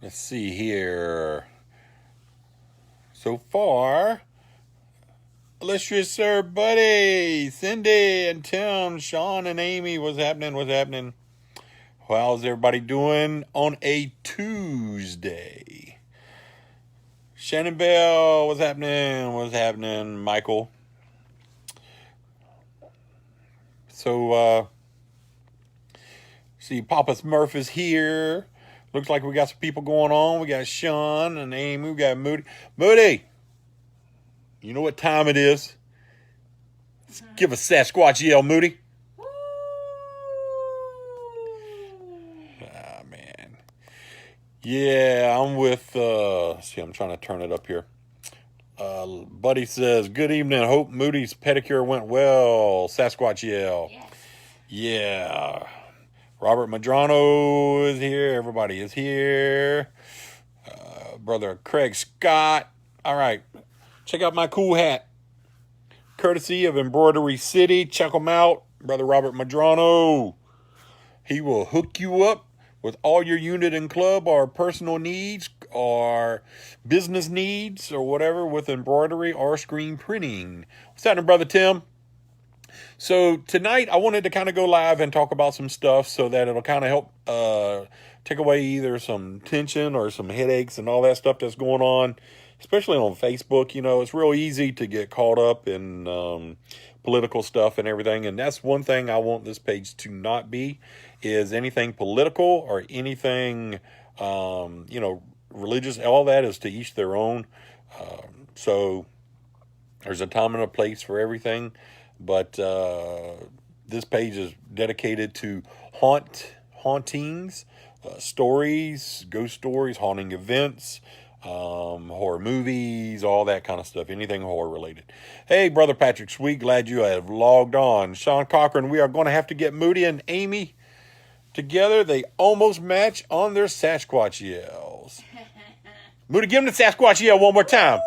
Let's see here. So far, illustrious sir, buddy, Cindy and Tim, Sean and Amy, what's happening? What's happening? How's everybody doing on a Tuesday? Shannon Bell, what's happening? What's happening, Michael? So, see, Papa Smurf is here. Looks like we got some people going on. We got Sean and Amy. We got Moody. Moody, you know what time it is? Let's give a Sasquatch yell, Moody. Ah, man. Yeah, I'm with, see, I'm trying to turn it up here. Buddy says, good evening. Hope Moody's pedicure went well. Sasquatch yell. Yes. Yeah. Robert Madrano is here. Everybody is here. Brother Craig Scott. All right. Check out my cool hat. Courtesy of Embroidery City. Check them out. Brother Robert Madrano. He will hook you up with all your unit and club or personal needs or business needs or whatever with embroidery or screen printing. What's happening, Brother Tim? So tonight I wanted to kind of go live and talk about some stuff so that it'll kind of help take away either some tension or some headaches and all that stuff that's going on, especially on Facebook. You know, it's real easy to get caught up in political stuff and everything. And that's one thing I want this page to not be, is anything political or anything, religious. All that is to each their own. So there's a time and a place for everything. But this page is dedicated to hauntings, stories, ghost stories, haunting events, horror movies, all that kind of stuff, anything horror related. Hey, Brother Patrick Sweet, glad you have logged on. Sean Cochran, we are going to have to get Moody and Amy together. They almost match on their Sasquatch yells. Moody, give them the Sasquatch yell one more time.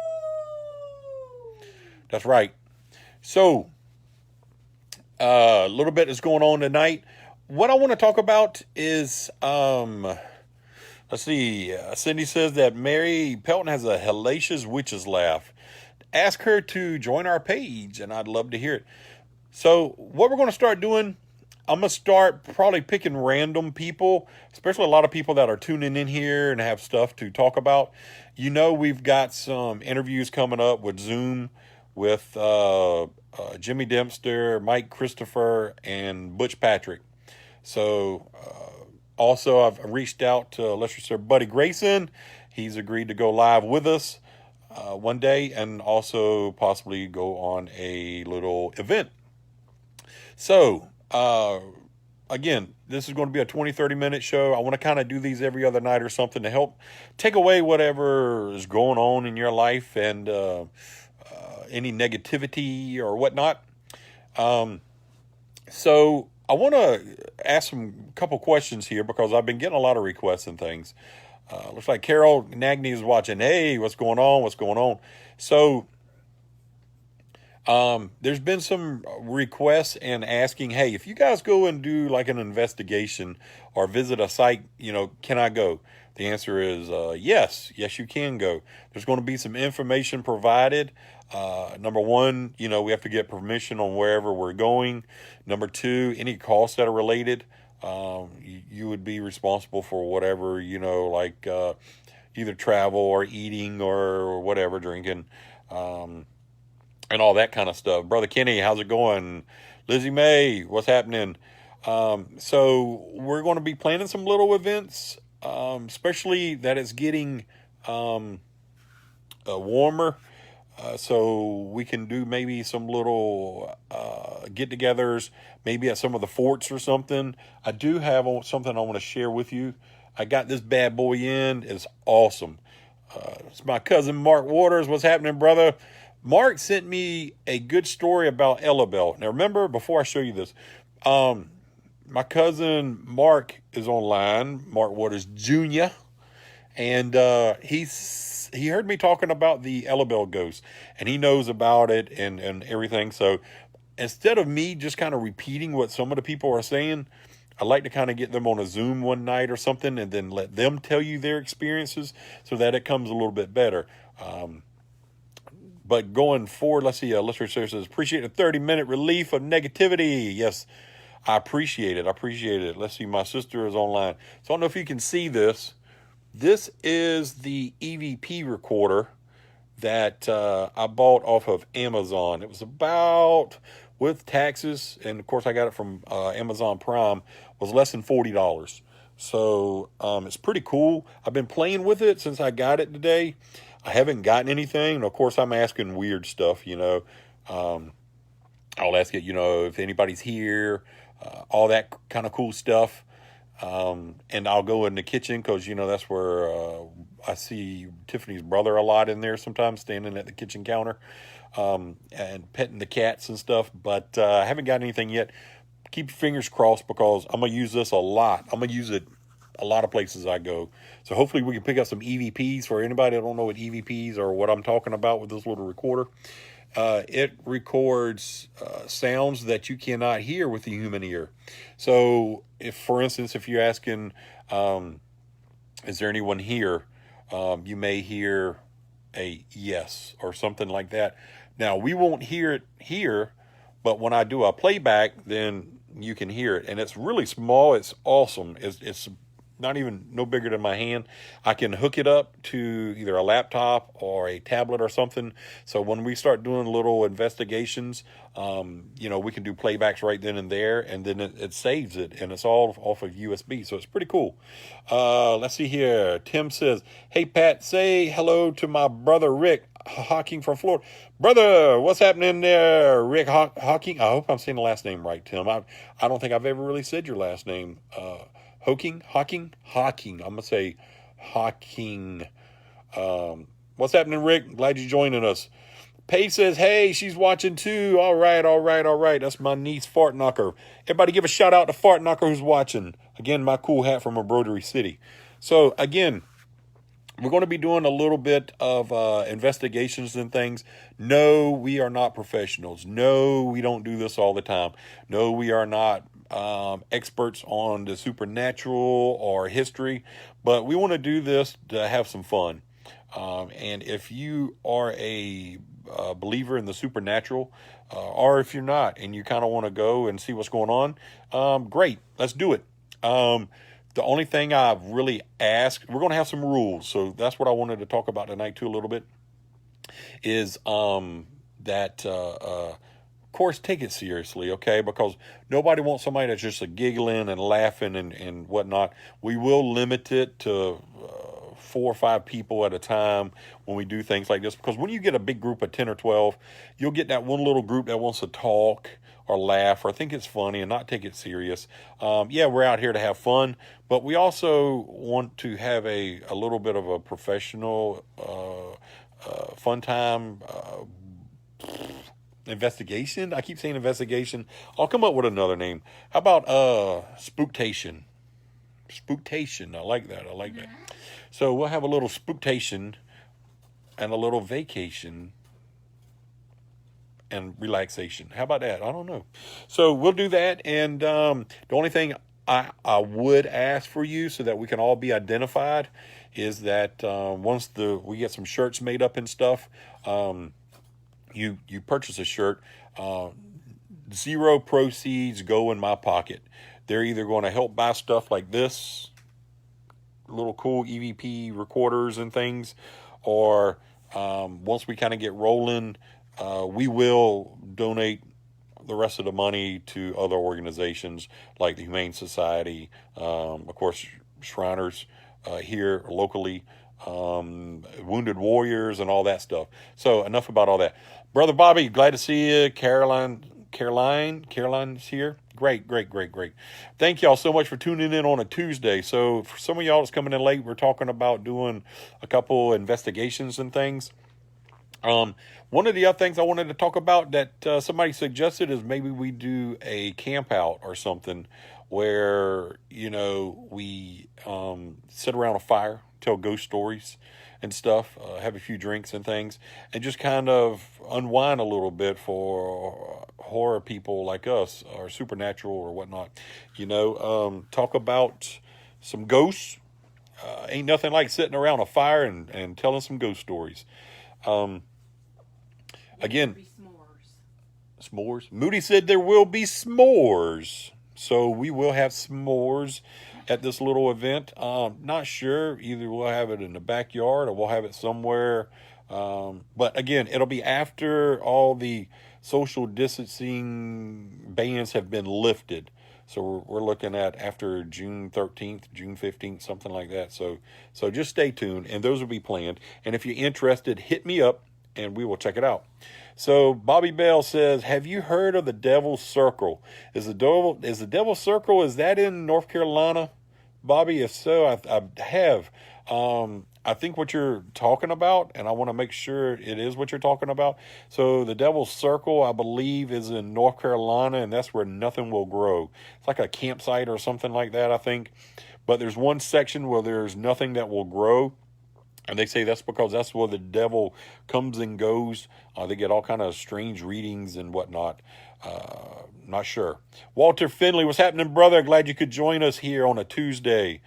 That's right. So, a little bit is going on tonight. What I want to talk about is, let's see. Cindy says that Mary Pelton has a hellacious witch's laugh. Ask her to join our page, and I'd love to hear it. So what we're going to start doing, I'm going to start probably picking random people, especially a lot of people that are tuning in here and have stuff to talk about. You know, we've got some interviews coming up with Zoom with Jimmy Dempster, Mike Christopher, and Butch Patrick. So also I've reached out to, let's just say, Buddy Grayson. He's agreed to go live with us one day and also possibly go on a little event. So again, this is going to be a 20-30 minute show. I want to kind of do these every other night or something to help take away whatever is going on in your life and any negativity or whatnot. So I want to ask a couple questions here because I've been getting a lot of requests and things. Looks like Carol Nagney is watching. Hey, what's going on? What's going on? So there's been some requests and asking, hey, if you guys go and do like an investigation or visit a site, can I go? The answer is yes, you can go. There's going to be some information provided. Number one, we have to get permission on wherever we're going. Number two, any costs that are related, you would be responsible for whatever, like either travel or eating or whatever, drinking, and all that kind of stuff. Brother Kenny, how's it going? Lizzie Mae, what's happening? So we're going to be planning some little events, especially that it's getting warmer. So we can do maybe some little get-togethers, maybe at some of the forts or something. I do have something I want to share with you. I got this bad boy in. It's awesome. It's my cousin Mark Waters. What's happening, brother? Mark sent me a good story about Ellabelle. Now, remember, before I show you this, my cousin Mark is online, Mark Waters Jr., and he heard me talking about the Ellabelle ghost, and he knows about it and everything. So instead of me just kind of repeating what some of the people are saying, I like to kind of get them on a Zoom one night or something, and then let them tell you their experiences so that it comes a little bit better. But going forward, let's see. Listener says, appreciate the 30-minute relief of negativity. Yes, I appreciate it. I appreciate it. Let's see. My sister is online. So I don't know if you can see this. This is the EVP recorder that I bought off of Amazon. It was about, with taxes, and of course I got it from Amazon Prime, was less than $40. So it's pretty cool. I've been playing with it since I got it today. I haven't gotten anything. And of course, I'm asking weird stuff, I'll ask it, if anybody's here, all that kind of cool stuff. And I'll go in the kitchen because, that's where I see Tiffany's brother a lot in there sometimes, standing at the kitchen counter and petting the cats and stuff. But I haven't got anything yet. Keep your fingers crossed because I'm going to use this a lot. I'm going to use it a lot of places I go. So hopefully we can pick up some EVPs for anybody that don't know what EVPs or what I'm talking about with this little recorder. It records sounds that you cannot hear with the human ear. So if, for instance, if you're asking, is there anyone here? You may hear a yes or something like that. Now, we won't hear it here, but when I do a playback, then you can hear it. And it's really small. It's awesome. It's not even no bigger than my hand. I can hook it up to either a laptop or a tablet or something. So when we start doing little investigations, we can do playbacks right then and there, and then it saves it, and it's all off of USB. So it's pretty cool. Let's see here. Tim says, hey, Pat, say hello to my brother, Rick Hawking from Florida. Brother, what's happening there, Rick Hawking? I hope I'm saying the last name right, Tim. I don't think I've ever really said your last name. Hawking. I'm going to say Hawking. What's happening, Rick? Glad you're joining us. Paige says, hey, she's watching too. All right. That's my niece, Fart Knocker. Everybody give a shout out to Fart Knocker who's watching. Again, my cool hat from Embroidery City. So, again, we're going to be doing a little bit of investigations and things. No, we are not professionals. No, we don't do this all the time. No, we are not experts on the supernatural or history, but we want to do this to have some fun. And if you are a believer in the supernatural, or if you're not and you kind of want to go and see what's going on, great, let's do it. The only thing I've really asked, we're going to have some rules. So that's what I wanted to talk about tonight too a little bit, is that of course, take it seriously, okay? Because nobody wants somebody that's just giggling and laughing and whatnot. We will limit it to 4 or 5 people at a time when we do things like this. Because when you get a big group of 10 or 12, you'll get that one little group that wants to talk or laugh or think it's funny and not take it serious. We're out here to have fun, but we also want to have a little bit of a professional fun time. Investigation. I keep saying investigation. I'll come up with another name. How about spooktation? Spooktation. I like that. So we'll have a little spooktation and a little vacation and relaxation. How about that? I don't know. So we'll do that. And the only thing I would ask for you so that we can all be identified is that once we get some shirts made up and stuff, you purchase a shirt, 0 proceeds go in my pocket. They're either going to help buy stuff like this, little cool EVP recorders and things, or once we kind of get rolling, we will donate the rest of the money to other organizations like the Humane Society, of course, Shriners here locally, Wounded Warriors and all that stuff. So enough about all that. Brother Bobby, glad to see you. Caroline's here. Great. Thank y'all so much for tuning in on a Tuesday. So for some of y'all that's coming in late, we're talking about doing a couple investigations and things. One of the other things I wanted to talk about that somebody suggested is maybe we do a camp out or something where, we sit around a fire, tell ghost stories and stuff, have a few drinks and things, and just kind of unwind a little bit for horror people like us, or supernatural or whatnot. Talk about some ghosts. Ain't nothing like sitting around a fire and telling some ghost stories. Um, Again, s'mores. Moody said there will be s'mores. So we will have s'mores at this little event. Not sure. Either we'll have it in the backyard or we'll have it somewhere. But again, it'll be after all the social distancing bans have been lifted. So we're looking at after June 13th, June 15th, something like that. So just stay tuned, and those will be planned. And if you're interested, hit me up, and we will check it out. So Bobby Bell says, "Have you heard of the Devil's Circle? Is the Devil's Circle, is that in North Carolina, Bobby? If so, I have. I think what you're talking about, and I want to make sure it is what you're talking about. So the Devil's Circle, I believe, is in North Carolina, and that's where nothing will grow. It's like a campsite or something like that, I think. But there's one section where there's nothing that will grow. And they say that's because that's where the devil comes and goes. They get all kind of strange readings and whatnot. Not sure. Walter Finley, what's happening, brother? Glad you could join us here on a Tuesday.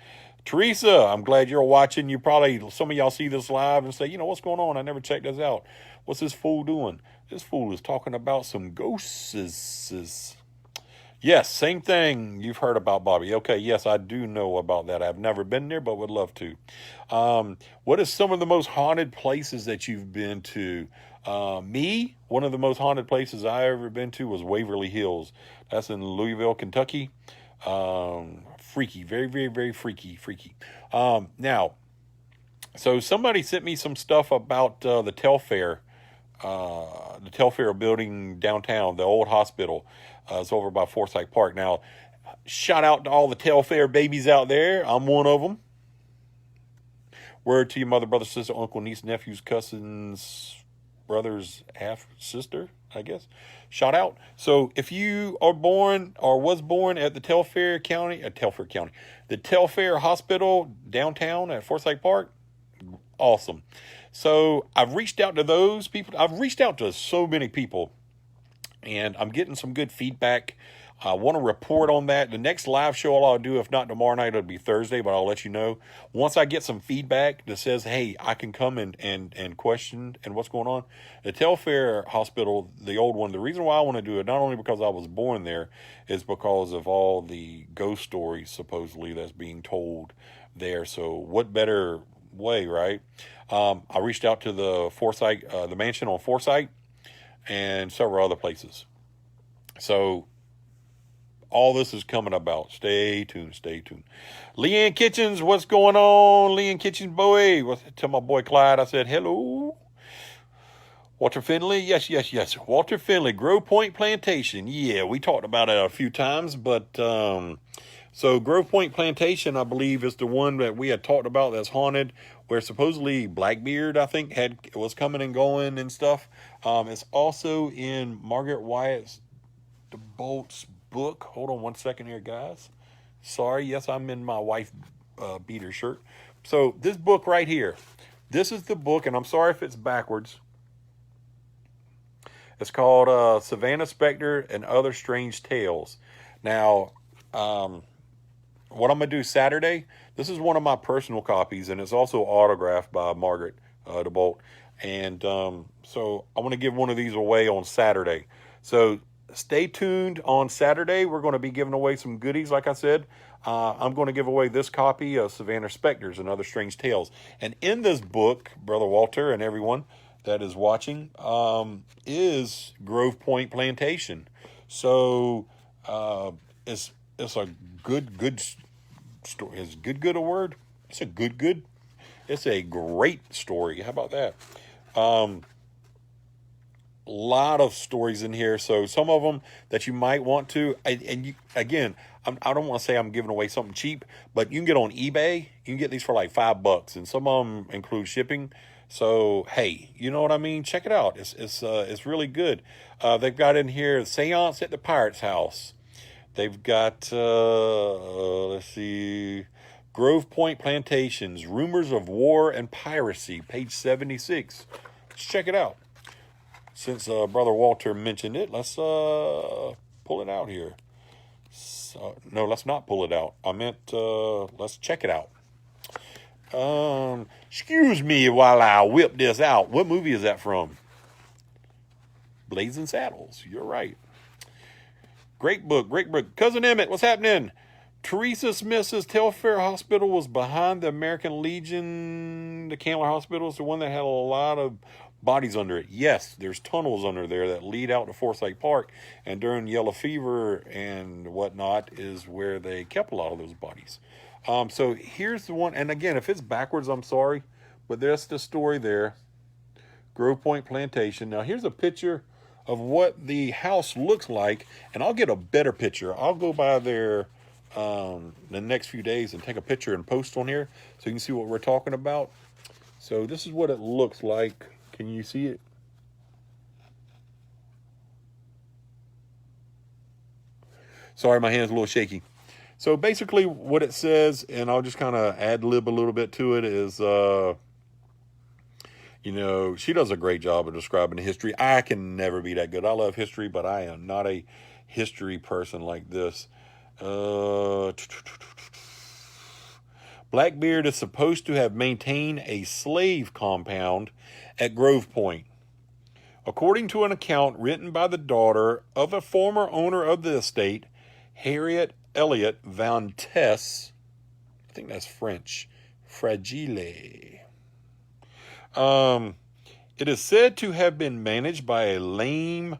Teresa, I'm glad you're watching. You probably, some of y'all see this live and say, what's going on? I never checked this out. What's this fool doing? This fool is talking about some ghosts. Yes, same thing you've heard about, Bobby. Okay, yes, I do know about that. I've never been there, but would love to. What is some of the most haunted places that you've been to? Me, one of the most haunted places I ever been to was Waverly Hills. That's in Louisville, Kentucky. Freaky, very, very, very freaky. Now, so somebody sent me some stuff about the Telfair building downtown, the old hospital. It's over by Forsyth Park. Now, shout out to all the Telfair babies out there. I'm one of them. Word to your mother, brother, sister, uncle, niece, nephews, cousins, brothers, half sister, I guess. Shout out. So if you are born or was born at the Telfair Hospital downtown at Forsyth Park, awesome. So I've reached out to those people. I've reached out to so many people, and I'm getting some good feedback. I want to report on that. The next live show I'll do, if not tomorrow night, it'll be Thursday, but I'll let you know. Once I get some feedback that says, hey, I can come and question and what's going on. The Telfair Hospital, the old one, the reason why I want to do it, not only because I was born there, is because of all the ghost stories, supposedly, that's being told there. So what better way, right? I reached out to the mansion on Forsyth, and several other places. So all this is coming about. Stay tuned. Leanne Kitchens, what's going on? Leanne Kitchens, boy. Tell my boy Clyde I said hello. Walter Finley, yes. Walter Finley, Grove Point Plantation. Yeah, we talked about it a few times, but so Grove Point Plantation, I believe, is the one that we had talked about that's haunted, where supposedly Blackbeard, I think, was coming and going and stuff. It's also in Margaret Wyatt's DeBolt's book. Hold on one second here, guys. Sorry, yes, I'm in my wife beater shirt. So this book right here, this is the book, and I'm sorry if it's backwards. It's called Savannah Spectre and Other Strange Tales. Now, what I'm going to do Saturday, this is one of my personal copies, and it's also autographed by Margaret DeBolt. And so I want to give one of these away on Saturday. So stay tuned on Saturday. We're going to be giving away some goodies, like I said. I'm going to give away this copy of Savannah Spectres and Other Strange Tales. And in this book, Brother Walter and everyone that is watching, is Grove Point Plantation. So it's a good story. Is good a word? It's a good. It's a great story. How about that? Lot of stories in here. So some of them that you might want to, and you, again, I don't want to say I'm giving away something cheap, but you can get on eBay. You can get these for like $5, and some of them include shipping. So hey, you know what I mean? Check it out. It's really good. They've got in here Seance at the Pirate's House. They've got, let's see, Grove Point Plantations, Rumors of War and Piracy, page 76. Let's check it out. Since Brother Walter mentioned it, let's pull it out here. No, let's not pull it out. I meant let's check it out. Excuse me while I whip this out. What movie is that from? Blazing Saddles. You're right. Great book, great book. Cousin Emmett, what's happening? Teresa Smith's Telfair Hospital was behind the American Legion. The Candler Hospital is the one that had a lot of bodies under it. Yes, there's tunnels under there that lead out to Forsyth Park. And during yellow fever and whatnot is where they kept a lot of those bodies. So here's the one. And again, if it's backwards, I'm sorry. But there's the story there. Grove Point Plantation. Now here's a picture of what the house looks like. And I'll get a better picture. I'll go by there the next few days and take a picture and post on here so you can see what we're talking about. So this is what it looks like. Can you see it? Sorry, my hand's a little shaky. So basically what it says, and I'll just kind of ad-lib a little bit to it, is, you know, she does a great job of describing the history. I can never be that good. I love history, but I am not a history person like this. Blackbeard is supposed to have maintained a slave compound at Grove Point. According to an account written by the daughter of a former owner of the estate, Harriet Elliott Van Tess, I think that's French, Fragile. It is said to have been managed by a lame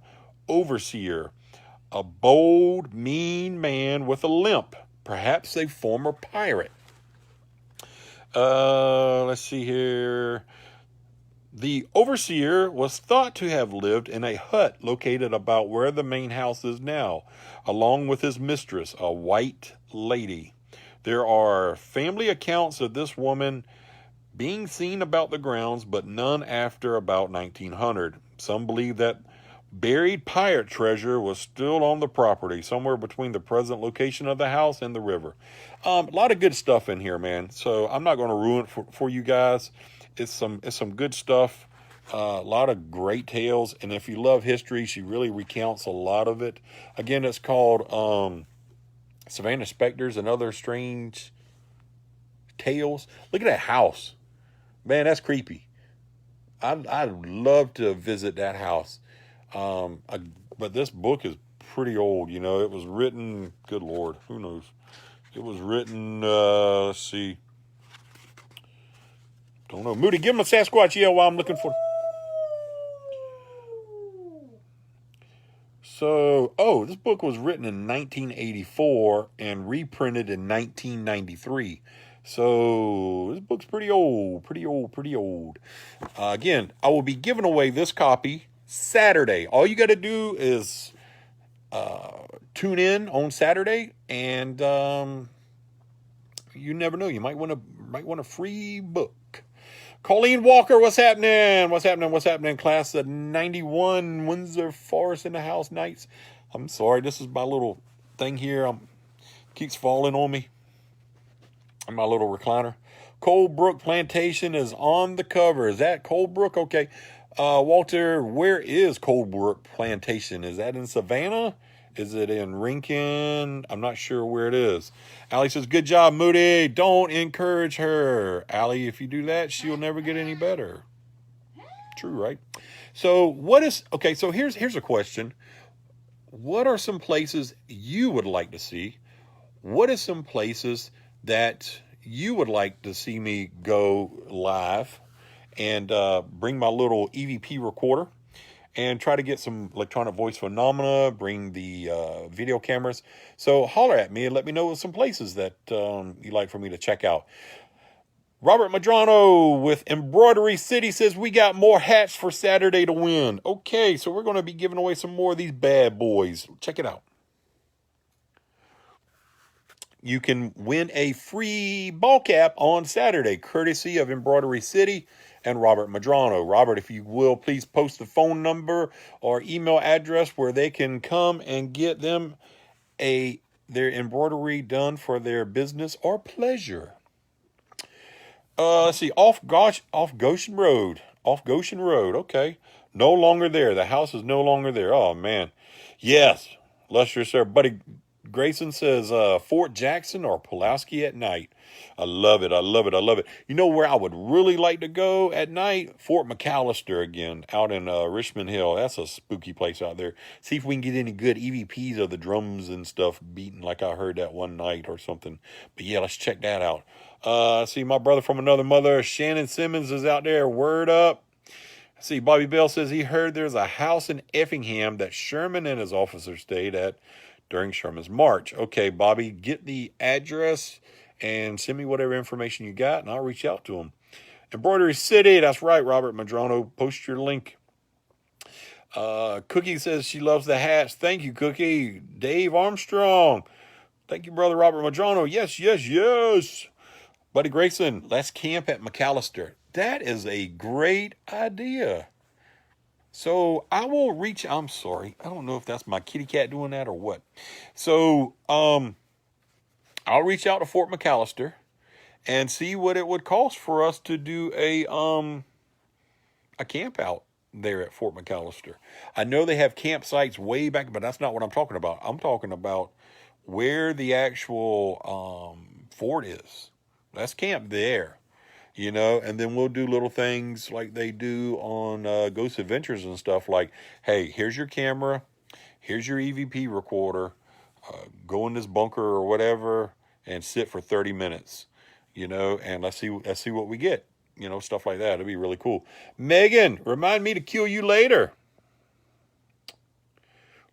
overseer, a bold, mean man with a limp, perhaps a former pirate. Let's see here. The overseer was thought to have lived in a hut located about where the main house is now, along with his mistress, a white lady. There are family accounts of this woman being seen about the grounds, but none after about 1900. Some believe that buried pirate treasure was still on the property, somewhere between the present location of the house and the river. A lot of good stuff in here, man. So I'm not going to ruin it for you guys. It's some good stuff. A lot of great tales. And if you love history, she really recounts a lot of it. Again, it's called Savannah Specters and Other Strange Tales. Look at that house. Man, that's creepy. I'd love to visit that house. But this book is pretty old. You know, it was written, good Lord, who knows? It was written, let's see. Don't know. Moody, give him a Sasquatch yell while I'm looking for. So, this book was written in 1984 and reprinted in 1993. So, this book's pretty old. Again, I will be giving away this copy Saturday. All you got to do is tune in on Saturday, and you never know. You might want a free book. Colleen Walker, what's happening? What's happening? Class of 91, Windsor Forest in the House Nights. I'm sorry, this is my little thing here. Keeps falling on me. My little recliner. Coldbrook Plantation is on the cover. Is that Coldbrook? Okay. Walter, where is Coldbrook Plantation? Is that in Savannah? Is it in Rincon? I'm not sure where it is. Allie says, good job, Moody. Don't encourage her. Allie, if you do that, she'll never get any better. True, right? So so here's a question. What are some places you would like to see? What are some places that you would like to see me go live and bring my little EVP recorder and try to get some electronic voice phenomena, bring the video cameras. So holler at me and let me know some places that you'd like for me to check out. Robert Madrano with Embroidery City says, we got more hats for Saturday to win. Okay, so we're going to be giving away some more of these bad boys. Check it out. You can win a free ball cap on Saturday, courtesy of Embroidery City and Robert Madrano. Robert, if you will, please post the phone number or email address where they can come and get them their embroidery done for their business or pleasure. Let's see, off Goshen Road. Off Goshen Road. Okay. No longer there. The house is no longer there. Oh, man. Yes. Lustrous, sir. Buddy Grayson says Fort Jackson or Pulaski at night. I love it. I love it. I love it. You know where I would really like to go at night? Fort McAllister again, out in Richmond Hill. That's a spooky place out there. See if we can get any good EVPs of the drums and stuff beating like I heard that one night or something. But yeah, let's check that out. See, my brother from another mother, Shannon Simmons, is out there. Word up. See, Bobby Bell says he heard there's a house in Effingham that Sherman and his officers stayed at during Sherman's march. Okay, Bobby, get the address and send me whatever information you got, and I'll reach out to him. Embroidery City, that's right, Robert Madrano. Post your link. Cookie says she loves the hats. Thank you, Cookie. Dave Armstrong. Thank you, brother Robert Madrano. Yes, yes, yes. Buddy Grayson, let's camp at McAllister. That is a great idea. So I will reach, I'm sorry, I don't know if that's my kitty cat doing that or what. So I'll reach out to Fort McAllister and see what it would cost for us to do a camp out there at Fort McAllister. I know they have campsites way back, but that's not what I'm talking about. I'm talking about where the actual fort is. Let's camp there. You know, and then we'll do little things like they do on Ghost Adventures and stuff like, hey, here's your camera, here's your EVP recorder, go in this bunker or whatever and sit for 30 minutes, you know, and let's see what we get, you know, stuff like that. It'd be really cool. Megan, remind me to kill you later.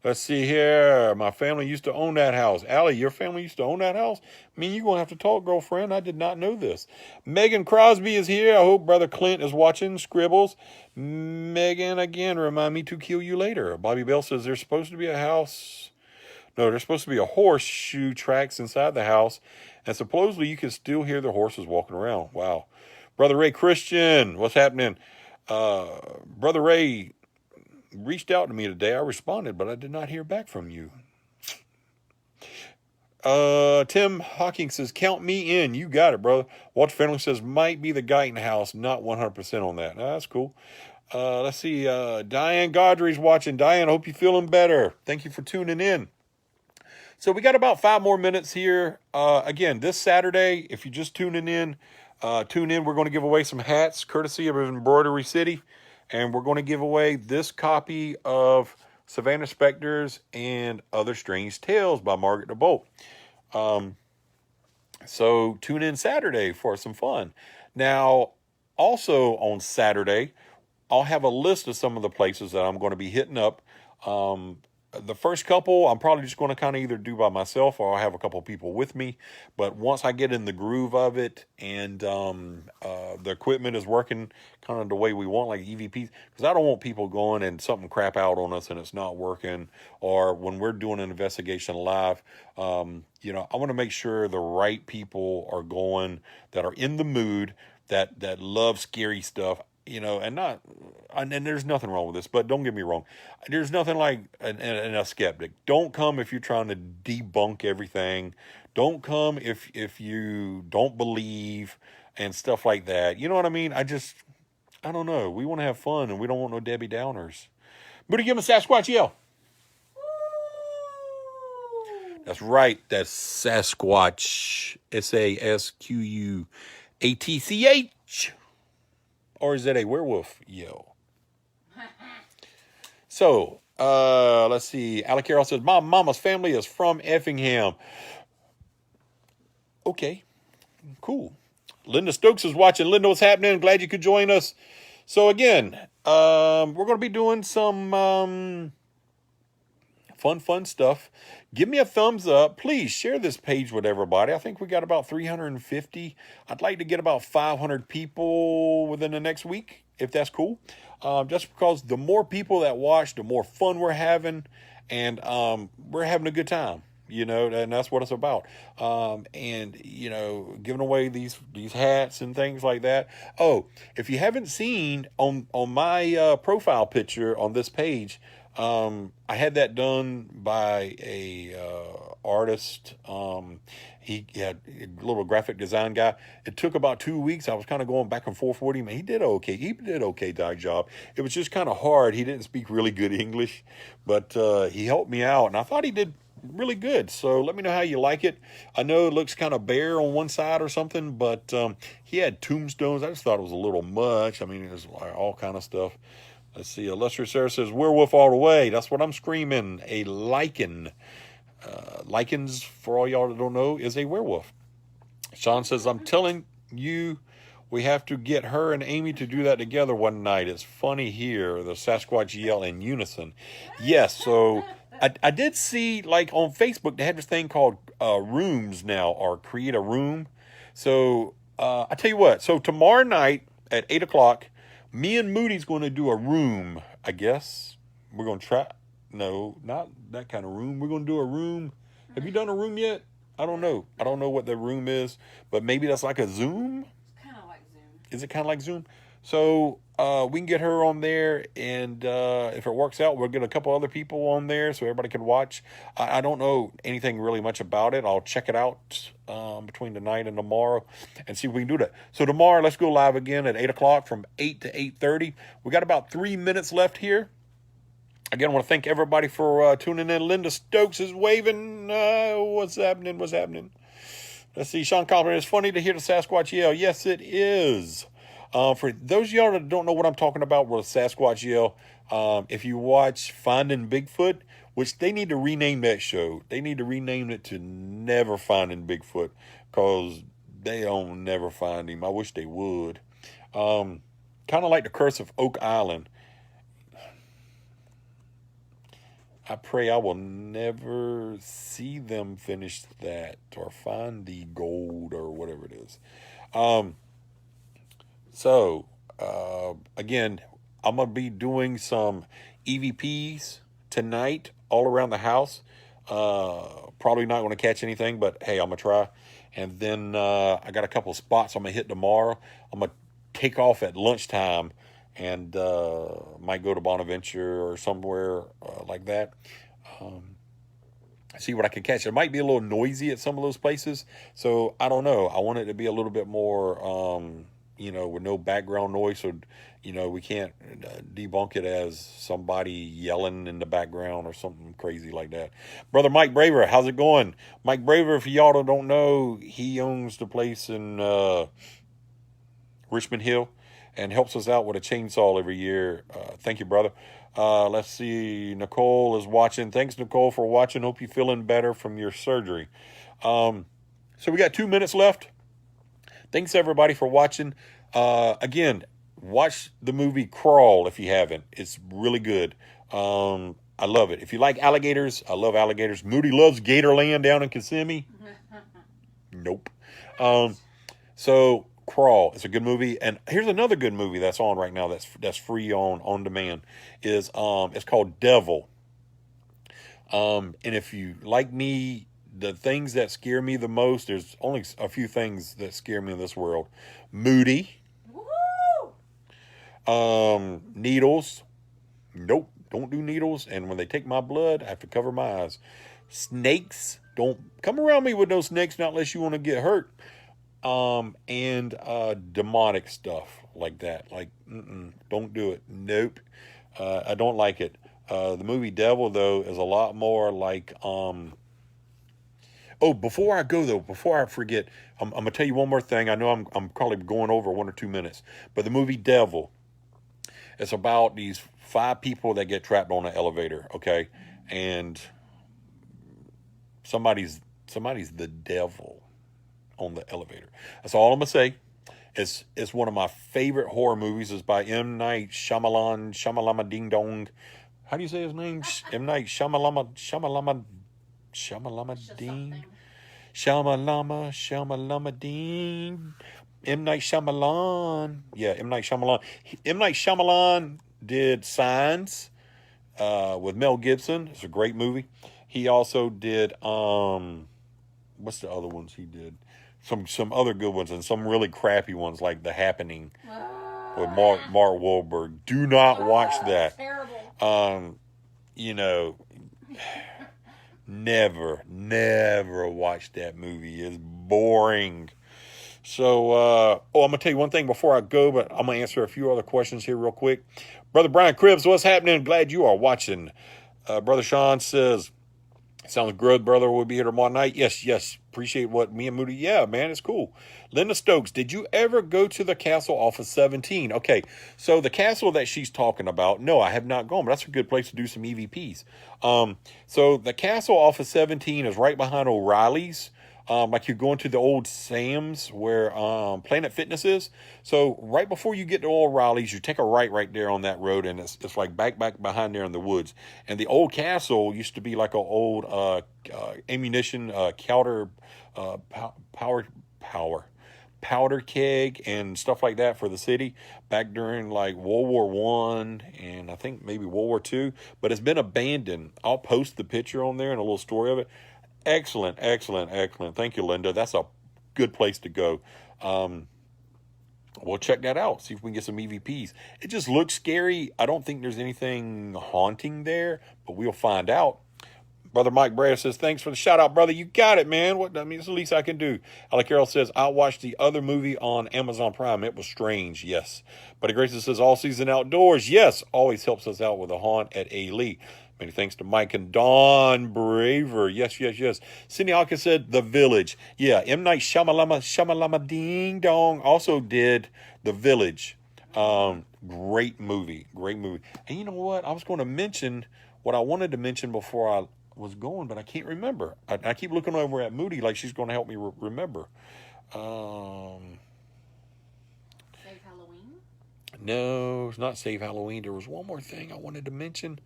Let's see here. My family used to own that house. Allie, your family used to own that house? I mean, you're going to have to talk, girlfriend. I did not know this. Megan Crosby is here. I hope Brother Clint is watching. Scribbles. Megan, again, remind me to kill you later. Bobby Bell says there's supposed to be a house. No, there's supposed to be a horseshoe tracks inside the house. And supposedly you can still hear the horses walking around. Wow. Brother Ray Christian, what's happening? Brother Ray reached out to me today. I responded, but I did not hear back from you. Tim Hawking says, count me in. You got it, brother. Walter Fenley says, might be the Guyton house. Not 100% on that. That's cool. Let's see. Diane Godry's watching. Diane, I hope you're feeling better. Thank you for tuning in. So we got about 5 more minutes here. Again, this Saturday, if you're just tuning in, tune in. We're going to give away some hats, courtesy of Embroidery City. And we're going to give away this copy of Savannah Specters and Other Strange Tales by Margaret DeBolt. So tune in Saturday for some fun. Now, also on Saturday, I'll have a list of some of the places that I'm going to be hitting up. The first couple, I'm probably just going to kind of either do by myself or I'll have a couple people with me. But once I get in the groove of it and the equipment is working kind of the way we want, like EVPs, because I don't want people going and something crap out on us and it's not working. Or when we're doing an investigation live, you know, I want to make sure the right people are going that are in the mood, that love scary stuff. You know, and there's nothing wrong with this, but don't get me wrong. There's nothing like a skeptic. Don't come if you're trying to debunk everything. Don't come if you don't believe and stuff like that. You know what I mean? I don't know. We want to have fun and we don't want no Debbie Downers. Booty, give him a Sasquatch yell. That's right. That's Sasquatch. Sasquatch. Or is that a werewolf yell? So, let's see. Alec Carroll says, my mama's family is from Effingham. Okay, cool. Linda Stokes is watching. Linda, what's happening? Glad you could join us. So again, we're going to be doing some fun stuff. Give me a thumbs up. Please share this page with everybody. I think we got about 350. I'd like to get about 500 people within the next week, if that's cool. Just because the more people that watch, the more fun we're having, and we're having a good time, you know, and that's what it's about. And, you know, giving away these hats and things like that. Oh, if you haven't seen on my profile picture on this page, I had that done by a artist. He had a little graphic design guy. It took about 2 weeks. I was kind of going back and forth with him, and he did okay. He did okay job. It was just kind of hard. He didn't speak really good English, but he helped me out, and I thought he did really good. So let me know how you like it. I know it looks kind of bare on one side or something, but he had tombstones. I just thought it was a little much. I mean, it was like all kind of stuff. Let's see. Illustrious Sarah says, werewolf all the way. That's what I'm screaming. A lichen. Lichens, for all y'all that don't know, is a werewolf. Sean says, I'm telling you, we have to get her and Amy to do that together one night. It's funny here. The Sasquatch yell in unison. Yes, so I did see, like, on Facebook, they have this thing called rooms now, or create a room. So I tell you what. So tomorrow night at 8 o'clock, me and Moody's going to do a room, I guess. We're going to try. No, not that kind of room. We're going to do a room. Have you done a room yet? I don't know. I don't know what the room is, but maybe that's like a Zoom. It's kind of like Zoom. Is it kind of like Zoom? So we can get her on there, and if it works out, we'll get a couple other people on there so everybody can watch. I don't know anything really much about it. I'll check it out between tonight and tomorrow and see if we can do that. So tomorrow, let's go live again at 8 o'clock from 8 to 8:30. We got about 3 minutes left here. Again, I want to thank everybody for tuning in. Linda Stokes is waving. What's happening? What's happening? Let's see. Sean Cochran, it's funny to hear the Sasquatch yell. Yes, it is. For those of y'all that don't know what I'm talking about with Sasquatch yell, if you watch Finding Bigfoot, which they need to rename that show. They need to rename it to Never Finding Bigfoot, because they don't never find him. I wish they would. Kind of like the Curse of Oak Island. I pray I will never see them finish that or find the gold or whatever it is. Again, I'm going to be doing some EVPs tonight all around the house. Probably not going to catch anything, but hey, I'm going to try. And then I got a couple of spots I'm going to hit tomorrow. I'm going to take off at lunchtime and might go to Bonaventure or somewhere like that. See what I can catch. It might be a little noisy at some of those places, so I don't know. I want it to be a little bit more, with no background noise, so we can't debunk it as somebody yelling in the background or something crazy like that. Brother Mike Braver, how's it going? Mike Braver, if y'all don't know, he owns the place in Richmond Hill and helps us out with a chainsaw every year. Thank you, brother. Let's see. Nicole is watching. Thanks, Nicole, for watching. Hope you're feeling better from your surgery. So we got 2 minutes left. Thanks, everybody, for watching. Again, watch the movie Crawl if you haven't. It's really good. I love it. If you like alligators, I love alligators. Moody loves Gatorland down in Kissimmee. Nope. So Crawl. It's a good movie. And here's another good movie that's on right now that's free on demand. It's called Devil. And if you like me, the things that scare me the most, there's only a few things that scare me in this world. Moody. Woo-hoo! Needles. Nope, don't do needles. And when they take my blood, I have to cover my eyes. Snakes. Don't come around me with no snakes, not unless you want to get hurt. And demonic stuff like that. Like, don't do it. Nope. I don't like it. The movie Devil, though, is a lot more like, before I go, though, before I forget, I'm going to tell you one more thing. I know I'm probably going over 1 or 2 minutes, but the movie Devil, it's about these 5 people that get trapped on an elevator, okay? And somebody's the devil on the elevator. That's all I'm going to say. It's one of my favorite horror movies. It's by M. Night Shyamalama Ding Dong. How do you say his name? M. Night Shyamalama Ding. Shyamalama Ding. M. Night Shyamalan. Yeah, M. Night Shyamalan. M. Night Shyamalan did Signs with Mel Gibson. It's a great movie. He also did, what's the other ones he did? Some other good ones and some really crappy ones like The Happening with Mark Wahlberg. Do not watch that. Terrible. Never watched that movie. It's boring. So, I'm going to tell you one thing before I go, but I'm going to answer a few other questions here real quick. Brother Brian Cribbs, what's happening? Glad you are watching. Brother Sean says, sounds good, brother. We'll be here tomorrow night. Yes. Appreciate what me and Moody. Yeah, man, it's cool. Linda Stokes, did you ever go to the castle off of 17? Okay, so the castle that she's talking about, no, I have not gone, but that's a good place to do some EVPs. So the castle off of 17 is right behind O'Reilly's. Like you're going to the old Sam's where Planet Fitness is. So right before you get to O'Reilly's, you take a right there on that road, and it's like back behind there in the woods. And the old castle used to be like an old ammunition powder keg and stuff like that for the city back during like World War One and I think maybe World War Two. But it's been abandoned. I'll post the picture on there and a little story of it. Excellent. Thank you, Linda. That's a good place to go. We'll check that out. See if we can get some EVPs. It just looks scary. I don't think there's anything haunting there, but we'll find out. Brother Mike Brad says, thanks for the shout out, brother. You got it, man. It's the least I can do. Alec Carroll says, I watched the other movie on Amazon Prime. It was strange. Yes. Buddy Grayson says, all season outdoors. Yes. Always helps us out with a haunt at A. Lee. Many thanks to Mike and Don Braver. Yes. Cindy Hawkins said The Village. Yeah, M. Night Shyamalama Ding Dong also did The Village. Great movie. And you know what? I was going to mention what I wanted to mention before I was going, but I can't remember. I keep looking over at Moody like she's going to help me remember. Save Halloween? No, it's not Save Halloween. There was one more thing I wanted to mention.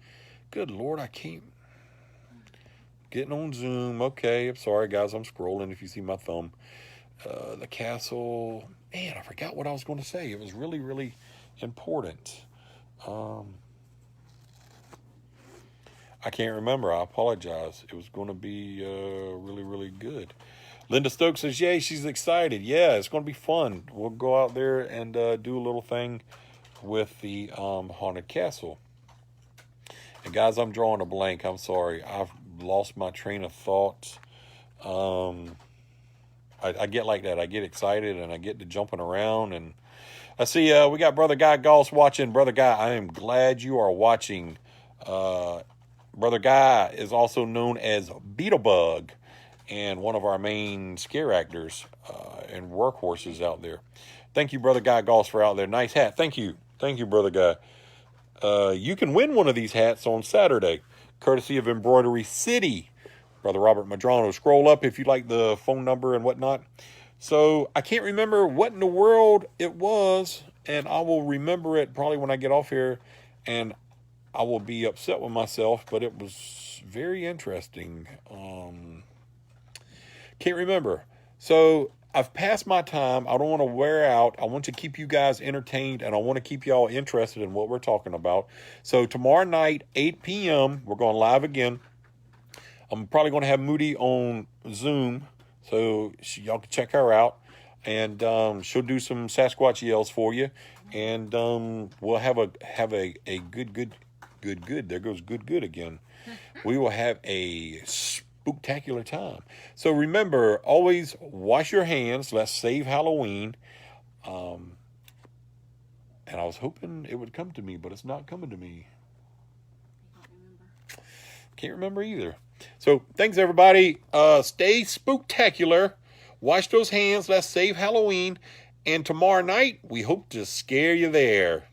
Good Lord, I can't. Getting on Zoom. Okay, I'm sorry, guys. I'm scrolling if you see my thumb. The castle. Man, I forgot what I was going to say. It was really important. I can't remember. I apologize. It was going to be really good. Linda Stokes says, yay, she's excited. Yeah, it's going to be fun. We'll go out there and do a little thing with the haunted castle. And guys, I'm drawing a blank. I'm sorry. I've lost my train of thought. I get like that. I get excited and I get to jumping around. And I see we got Brother Guy Goss watching. Brother Guy, I am glad you are watching. Brother Guy is also known as Beetlebug and one of our main scare actors and workhorses out there. Thank you, Brother Guy Goss, for out there. Nice hat. Thank you, Brother Guy. You can win one of these hats on Saturday, courtesy of Embroidery City. Brother Robert Madrano. Scroll up if you like the phone number and whatnot. So I can't remember what in the world it was, and I will remember it probably when I get off here, and I will be upset with myself, but it was very interesting. Can't remember. So I've passed my time. I don't want to wear out. I want to keep you guys entertained, and I want to keep y'all interested in what we're talking about. So tomorrow night, 8 p.m., we're going live again. I'm probably going to have Moody on Zoom, so y'all can check her out. And she'll do some Sasquatch yells for you. And we'll have a good. There goes good again. We will have a spooktacular time. So remember, always wash your hands. Let's save Halloween. And I was hoping it would come to me, but it's not coming to me. Can't remember either. So thanks, everybody. Stay spooktacular. Wash those hands. Let's save Halloween. And tomorrow night, we hope to scare you there.